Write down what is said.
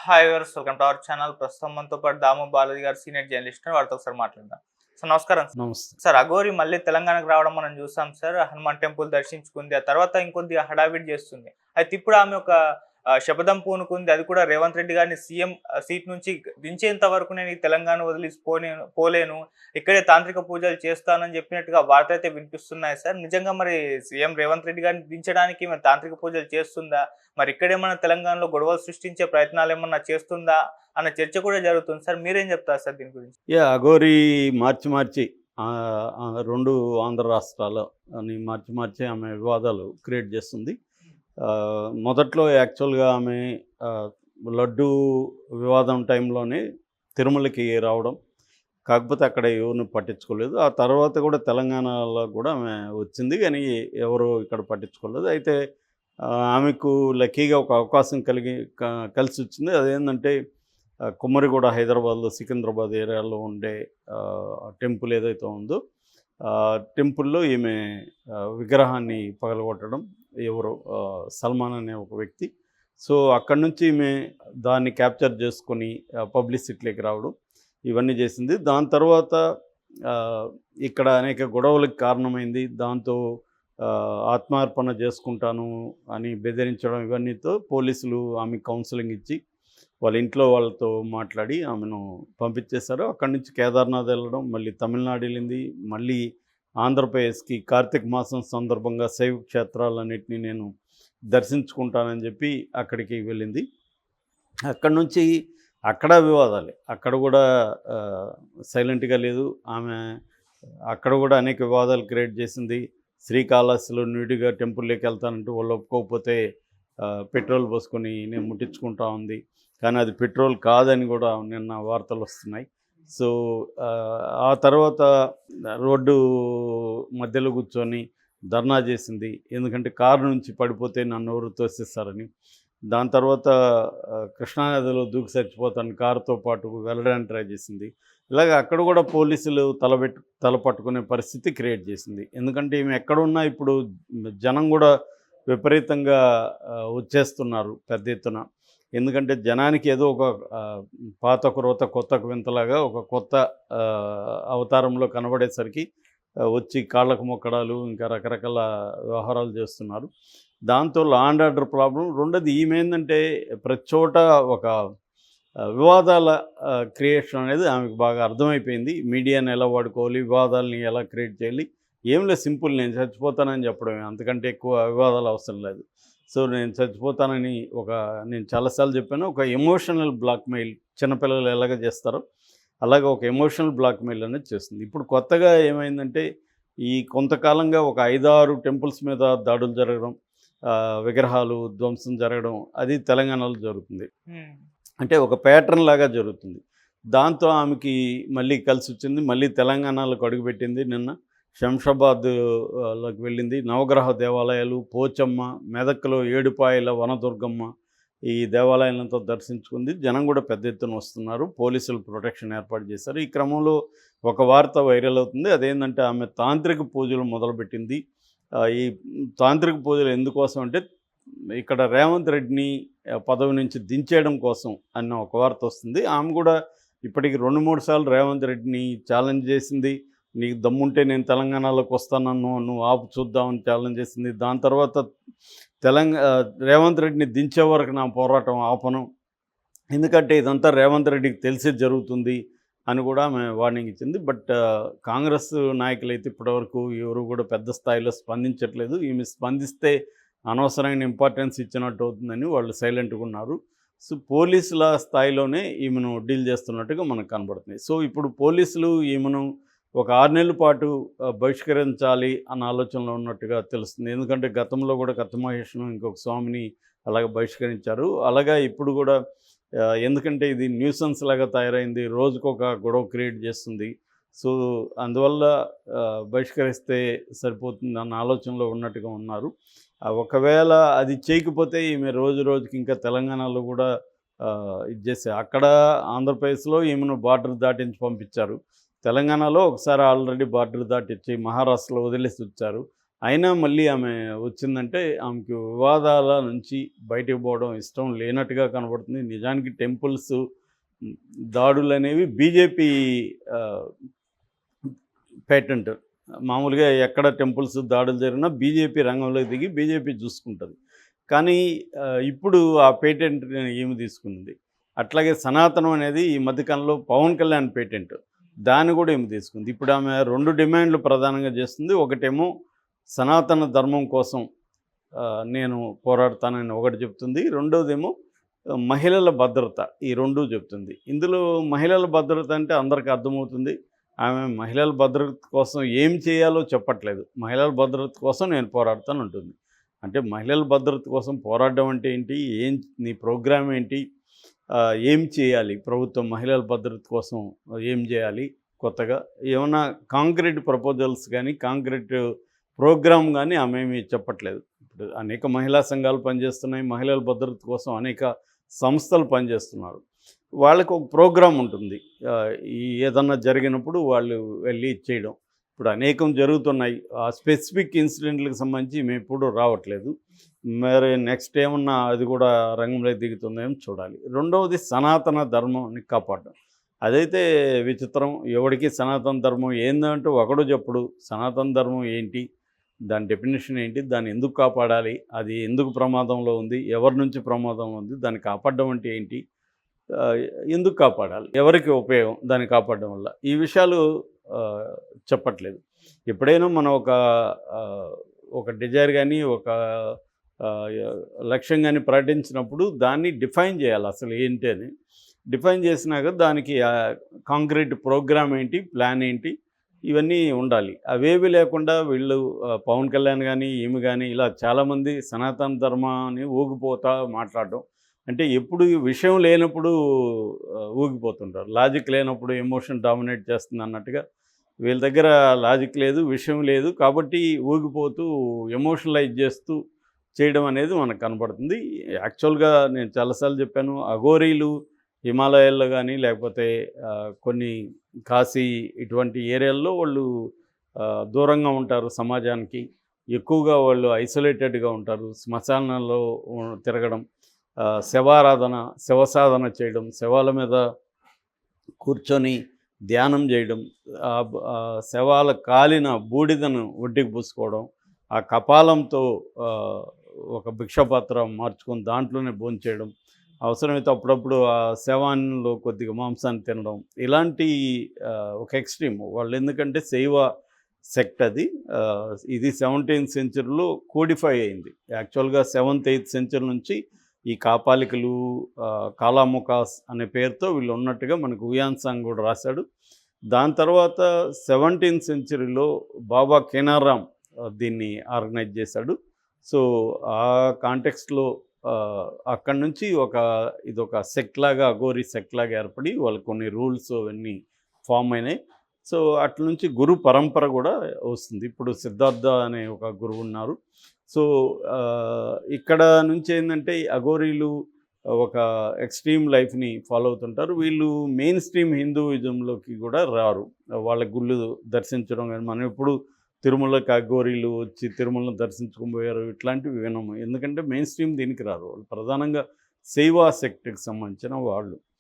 Hi viewers, welcome to our channel. ప్రస్తుతం మనతో పాటు దాము బాలాజీ గారు, సీనియర్ జర్నలిస్ట్, వారితో ఒకసారి మాట్లాడదాం. సార్ నమస్కారం. నమస్తే. సార్, అఘోరి మళ్ళీ తెలంగాణకు రావడం మనం చూసాం సార్. హనుమాన్ టెంపుల్ దర్శించుకుంది, ఆ తర్వాత ఇంకొద్దిగా హడావిడి చేస్తుంది. అయితే ఇప్పుడు ఆమె ఒక శపథం పూనుకుంది. అది కూడా రేవంత్ రెడ్డి గారిని సీఎం సీట్ నుంచి దించేంత వరకు నేను ఈ తెలంగాణ వదిలి పోలేను, ఇక్కడే తాంత్రిక పూజలు చేస్తానని చెప్పినట్టుగా వార్తలు అయితే వినిపిస్తున్నాయి సార్. నిజంగా మరి సీఎం రేవంత్ రెడ్డి గారిని దించడానికి మరి తాంత్రిక పూజలు చేస్తుందా, మరి ఇక్కడేమన్నా తెలంగాణలో గొడవలు సృష్టించే ప్రయత్నాలు ఏమన్నా చేస్తుందా అన్న చర్చ కూడా జరుగుతుంది సార్. మీరేం చెప్తారు సార్ దీని గురించి? అఘోరి మార్చి 2 ఆంధ్ర రాష్ట్రాలు అని మార్చి ఆమె వివాదాలు క్రియేట్ చేస్తుంది. మొదట్లో యాక్చువల్‌గా ఆమె ఆహ్, లడ్డూ వివాదం టైంలోనే తిరుమలకి రావడం. కాకపోతే అక్కడ ఎవరిని పట్టించుకోలేదు. ఆ తర్వాత కూడా తెలంగాణలో కూడా ఆమె వచ్చింది. కానీ ఎవరు ఇక్కడ పట్టించుకోలేదు. అయితే ఆమెకు లక్కీగా ఒక అవకాశం కలిసొచ్చింది. అదేంటంటే కుమ్మరిగూడ, హైదరాబాద్‌లో సికింద్రాబాద్ ఏరియాలో ఉండే టెంపుల్ ఏదైతే ఉందో టెంపుల్‌లో ఈమె విగ్రహాన్ని పగలగొట్టడం. ఎవరో సల్మాన్ అనే ఒక వ్యక్తి. సో అక్కడి నుంచి ఈమె దాన్ని క్యాప్చర్ చేసుకొని పబ్లిసిటీలోకి రావడం ఇవన్నీ చేసింది. దాని తర్వాత ఇక్కడ అనేక గొడవలకు కారణమైంది. దాంతో ఆత్మార్పణ చేసుకుంటాను అని బెదిరించడం, ఇవన్నీతో పోలీసులు ఆమెకు కౌన్సిలింగ్ ఇచ్చి వాళ్ళ ఇంట్లో వాళ్ళతో మాట్లాడి ఆమెను పంపించేశారు. అక్కడి నుంచి కేదార్నాథ్ వెళ్ళడం, మళ్ళీ తమిళనాడు వెళ్ళింది, మళ్ళీ ఆంధ్రప్రదేశ్కి కార్తీక మాసం సందర్భంగా శైవ క్షేత్రాలన్నింటినీ నేను దర్శించుకుంటానని చెప్పి అక్కడికి వెళ్ళింది. అక్కడి నుంచి అక్కడ వివాదాలే. అక్కడ కూడా సైలెంట్గా లేదు ఆమె. అక్కడ కూడా అనేక వివాదాలు క్రియేట్ చేసింది. శ్రీకాళహస్తిలో న్యూడిగా టెంపుల్లోకి వెళ్తానంటూ వాళ్ళు ఒప్పుకోకపోతే పెట్రోల్ పోసుకొని నేను ముట్టించుకుంటా ఉంది. కానీ అది పెట్రోల్ కాదని కూడా నిన్న వార్తలు వస్తున్నాయి. సో ఆ తర్వాత రోడ్డు మధ్యలో కూర్చొని ధర్నా చేసింది. ఎందుకంటే కారు నుంచి పడిపోతే నన్ను ఎవరు తోసేస్తారని. దాని తర్వాత కృష్ణానదిలో దూకి చచ్చిపోతాను కారుతో పాటు వెళ్ళడానికి ట్రై చేసింది. ఇలాగ అక్కడ కూడా పోలీసులు తల పట్టుకునే పరిస్థితి క్రియేట్ చేసింది. ఎందుకంటే ఈమె ఎక్కడున్నా ఇప్పుడు జనం కూడా విపరీతంగా వచ్చేస్తున్నారు పెద్ద ఎత్తున. ఎందుకంటే జనానికి ఏదో ఒక పాతకు రోత కొత్తకు వింతలాగా ఒక కొత్త అవతారంలో కనబడేసరికి వచ్చి కాళ్ళకు మొక్కడాలు, ఇంకా రకరకాల వ్యవహారాలు చేస్తున్నారు. దాంతో లా అండ్ ఆర్డర్ ప్రాబ్లం. రెండోది ఈమె ఏంటంటే ప్రతి చోట ఒక వివాదాల క్రియేషన్ అనేది ఆమెకు బాగా అర్థమైపోయింది. మీడియాని ఎలా వాడుకోవాలి, వివాదాలని ఎలా క్రియేట్ చేయాలి. ఏం లేదు, సింపుల్, నేను చచ్చిపోతానని చెప్పడమే, అంతకంటే ఎక్కువ వివాదాలు అవసరం లేదు. సో నేను చచ్చిపోతానని నేను చాలాసార్లు చెప్పాను, ఒక ఎమోషనల్ బ్లాక్మెయిల్ చిన్నపిల్లలు ఎలాగ చేస్తారో అలాగే ఒక ఎమోషనల్ బ్లాక్మెయిల్ అనేది చేస్తుంది. ఇప్పుడు కొత్తగా ఏమైందంటే ఈ కొంతకాలంగా ఒక 5-6 టెంపుల్స్ మీద దాడులు జరగడం, విగ్రహాలు ధ్వంసం జరగడం అది తెలంగాణలో జరుగుతుంది. అంటే ఒక ప్యాటర్న్ లాగా జరుగుతుంది. దాంతో ఆమెకి మళ్ళీ కలిసి వచ్చింది. మళ్ళీ తెలంగాణలోకి అడుగుపెట్టింది. నిన్న శంషాబాద్‌లోకి వెళ్ళింది. నవగ్రహ దేవాలయాలు, పోచమ్మ, మెదక్లో ఏడుపాయల వనదుర్గమ్మ, ఈ దేవాలయాలతో దర్శించుకుంది. జనం కూడా పెద్ద ఎత్తున వస్తున్నారు. పోలీసులు ప్రొటెక్షన్ ఏర్పాటు చేశారు. ఈ క్రమంలో ఒక వార్త వైరల్ అవుతుంది. అదేంటంటే ఆమె తాంత్రిక పూజలు మొదలుపెట్టింది. ఈ తాంత్రిక పూజలు ఎందుకోసం అంటే ఇక్కడ రేవంత్ రెడ్డిని పదవి నుంచి దించేయడం కోసం అన్న ఒక వార్త వస్తుంది. ఆమె కూడా ఇప్పటికి 2-3 సార్లు రేవంత్ రెడ్డిని ఛాలెంజ్ చేసింది. నీకు దమ్ముంటే నేను తెలంగాణలోకి వస్తానన్ను, నువ్వు ఆపు చూద్దామని ఛాలెంజ్ చేసింది. దాని తర్వాత రేవంత్ రెడ్డిని దించే వరకు నా పోరాటం ఆపను, ఎందుకంటే ఇదంతా రేవంత్ రెడ్డికి తెలిసి జరుగుతుంది అని కూడా ఆమె వార్నింగ్ ఇచ్చింది. బట్ కాంగ్రెస్ నాయకులైతే ఇప్పటివరకు ఎవరు కూడా పెద్ద స్థాయిలో స్పందించట్లేదు. ఈమె స్పందిస్తే అనవసరమైన ఇంపార్టెన్స్ ఇచ్చినట్టు అవుతుందని వాళ్ళు సైలెంట్గా ఉన్నారు. సో పోలీసుల స్థాయిలోనే ఈమెను డీల్ చేస్తున్నట్టుగా మనకు కనబడుతుంది. సో ఇప్పుడు పోలీసులు ఈమెను ఒక 6 నెలల పాటు బహిష్కరించాలి అన్న ఆలోచనలో ఉన్నట్టుగా తెలుస్తుంది. ఎందుకంటే గతంలో కూడా కత్తి మహేష్ను, ఇంకొక స్వామిని అలాగ బహిష్కరించారు. అలాగా ఇప్పుడు కూడా ఎందుకంటే ఇది న్యూసెన్స్ లాగా తయారైంది, రోజుకొక గొడవ క్రియేట్ చేస్తుంది. సో అందువల్ల బహిష్కరిస్తే సరిపోతుంది అన్న ఆలోచనలో ఉన్నట్టుగా ఉన్నారు. ఒకవేళ అది చేయకపోతే ఈమె రోజు రోజుకి ఇంకా తెలంగాణలో కూడా ఇది చేసే, అక్కడ ఆంధ్రప్రదేశ్లో ఈమెను బార్డర్ దాటించి పంపించారు. తెలంగాణలో ఒకసారి ఆల్రెడీ బార్డర్ దాటించి మహారాష్ట్రలో వదిలేసి వచ్చారు. అయినా మళ్ళీ ఆమె వచ్చిందంటే ఆమెకి వివాదాల నుంచి బయటకు పోవడం ఇష్టం లేనట్టుగా కనబడుతుంది. నిజానికి టెంపుల్స్ దాడులనేవి బీజేపీ పేటెంట్. మామూలుగా ఎక్కడ టెంపుల్స్ దాడులు జరిగినా బీజేపీ రంగంలోకి దిగి బీజేపీ చూసుకుంటుంది. కానీ ఇప్పుడు ఆ పేటెంట్‌ని ఈమె తీసుకుంది. అట్లాగే సనాతనం అనేది ఈ మధ్యకాలంలో పవన్ కళ్యాణ్ పేటెంట్. దాన్ని కూడా ఈమె తీసుకుంది. ఇప్పుడు ఆమె 2 డిమాండ్‌లు ప్రధానంగా చేస్తుంది. ఒకటేమో సనాతన ధర్మం కోసం నేను పోరాడతానని ఒకటి చెప్తుంది. రెండోదేమో మహిళల భద్రత. ఈ 2 చెప్తుంది. ఇందులో మహిళల భద్రత అంటే అందరికీ అర్థమవుతుంది. ఆమె మహిళల భద్రత కోసం ఏం చేయాలో చెప్పట్లేదు. మహిళల భద్రత కోసం నేను పోరాడతానంటుంది. అంటే మహిళల భద్రత కోసం పోరాడడం అంటే ఏంటి? నీ ప్రోగ్రామ్ ఏంటి? ఏం చేయాలి? ప్రభుత్వం మహిళల భద్రత కోసం ఏం చేయాలి కొత్తగా? ఏమన్నా కాంక్రీట్ ప్రపోజల్స్ కానీ, కాంక్రీట్ ప్రోగ్రామ్ కానీ ఆమె ఏమీ చెప్పట్లేదు. ఇప్పుడు అనేక మహిళా సంఘాలు పనిచేస్తున్నాయి. మహిళల భద్రత కోసం అనేక సంస్థలు పనిచేస్తున్నారు. వాళ్ళకు ఒక ప్రోగ్రామ్ ఉంటుంది. ఈ ఏదన్నా జరిగినప్పుడు వాళ్ళు వెళ్ళి చేయడం. ఇప్పుడు అనేకం జరుగుతున్నాయి. ఆ స్పెసిఫిక్ ఇన్సిడెంట్లకు సంబంధించి మేము ఎప్పుడూ రావట్లేదు. మరి నెక్స్ట్ ఏమన్నా అది కూడా రంగంలోకి దిగుతుందేమో చూడాలి. రెండవది సనాతన ధర్మాన్ని కాపాడడం. అదైతే విచిత్రం. ఎవడికి సనాతన ధర్మం ఏందంటే ఒకడు చెప్పడు. సనాతన ధర్మం ఏంటి? దాని డెఫినేషన్ ఏంటి? దాన్ని ఎందుకు కాపాడాలి? అది ఎందుకు ప్రమాదంలో ఉంది? ఎవరి నుంచి ప్రమాదంలో ఉంది? దాన్ని కాపాడడం అంటే ఏంటి? ఎందుకు కాపాడాలి? ఎవరికి ఉపయోగం దాన్ని కాపాడడం వల్ల? ఈ విషయాలు చెప్పట్లేదు. ఎప్పుడైనా మనం ఒక డిజైర్ కానీ, ఒక లక్ష్యం కానీ ప్రకటించినప్పుడు దాన్ని డిఫైన్ చేయాలి అసలు ఏంటి అని. డిఫైన్ చేసినాక దానికి కాంక్రీట్ ప్రోగ్రామ్ ఏంటి, ప్లాన్ ఏంటి, ఇవన్నీ ఉండాలి. అవేవి లేకుండా వీళ్ళు పవన్ కళ్యాణ్ కానీ, ఈమె కానీ ఇలా చాలామంది సనాతన ధర్మాన్ని ఊగిపోతా మాట్లాడడం. అంటే ఎప్పుడు విషయం లేనప్పుడు ఊగిపోతుంటారు. లాజిక్ లేనప్పుడు ఎమోషన్ డామినేట్ చేస్తుంది అన్నట్టుగా వీళ్ళ దగ్గర లాజిక్ లేదు, విషయం లేదు. కాబట్టి ఊగిపోతూ ఎమోషనలైజ్ చేస్తూ చేయడం అనేది మనకు కనపడుతుంది. యాక్చువల్గా నేను చాలాసార్లు చెప్పాను, అఘోరీలు హిమాలయాల్లో కానీ లేకపోతే కొన్ని కాశీ ఇటువంటి ఏరియాల్లో వాళ్ళు దూరంగా ఉంటారు సమాజానికి. ఎక్కువగా వాళ్ళు ఐసోలేటెడ్గా ఉంటారు. శ్మశానాల్లో తిరగడం, శవారాధన, శవసాధన చేయడం, శవాల మీద కూర్చొని ధ్యానం చేయడం, శవాల కాలిన బూడిదను ఒడ్డుకి పూసుకోవడం, ఆ కపాలంతో ఒక భిక్షపాత్ర మార్చుకొని దాంట్లోనే భోంచేయడం, అవసరమైతే అప్పుడప్పుడు ఆ శవాల్లో కొద్దిగా మాంసాన్ని తినడం, ఇలాంటి ఒక ఎక్స్ట్రీమ్ వాళ్ళు. ఎందుకంటే శైవ సెక్ట్ అది. ఇది 17th సెంచరీలో కోడిఫై అయింది. యాక్చువల్గా 7th 8th సెంచరీ నుంచి ఈ కాపాలికలు, కాలాముకాస్ అనే పేరుతో వీళ్ళు ఉన్నట్టుగా మనకు హుయాన్సాంగ్ కూడా రాశాడు. దాని తర్వాత 17th సెంచరీలో బాబా కేనారాం దీన్ని ఆర్గనైజ్ చేశాడు. సో ఆ కాంటెక్స్ట్లో అక్కడి నుంచి ఇదొక సెక్ట్ లాగా, అఘోరీ సెక్ట్ లాగా ఏర్పడి వాళ్ళకి కొన్ని రూల్స్ అవన్నీ ఫామ్ అయినాయి. సో అట్ల నుంచి గురు పరంపర కూడా వస్తుంది. ఇప్పుడు సిద్ధార్థ అనే ఒక గురువు ఉన్నారు. సో ఇక్కడ నుంచి ఏంటంటే అఘోరీలు ఒక ఎక్స్ట్రీమ్ లైఫ్ని ఫాలో అవుతుంటారు. వీళ్ళు మెయిన్ స్ట్రీమ్ హిందూయిజంలోకి కూడా రారు. వాళ్ళ గుళ్ళు దర్శించడం కానీ, మనం ఎప్పుడు తిరుమలకి అఘోరీలు వచ్చి తిరుమలను దర్శించుకొని పోయారు ఇట్లాంటివి వినము. ఎందుకంటే మెయిన్ స్ట్రీమ్ దీనికి రారు. వాళ్ళు ప్రధానంగా శైవ సెక్ట్కి సంబంధించిన వాళ్ళు.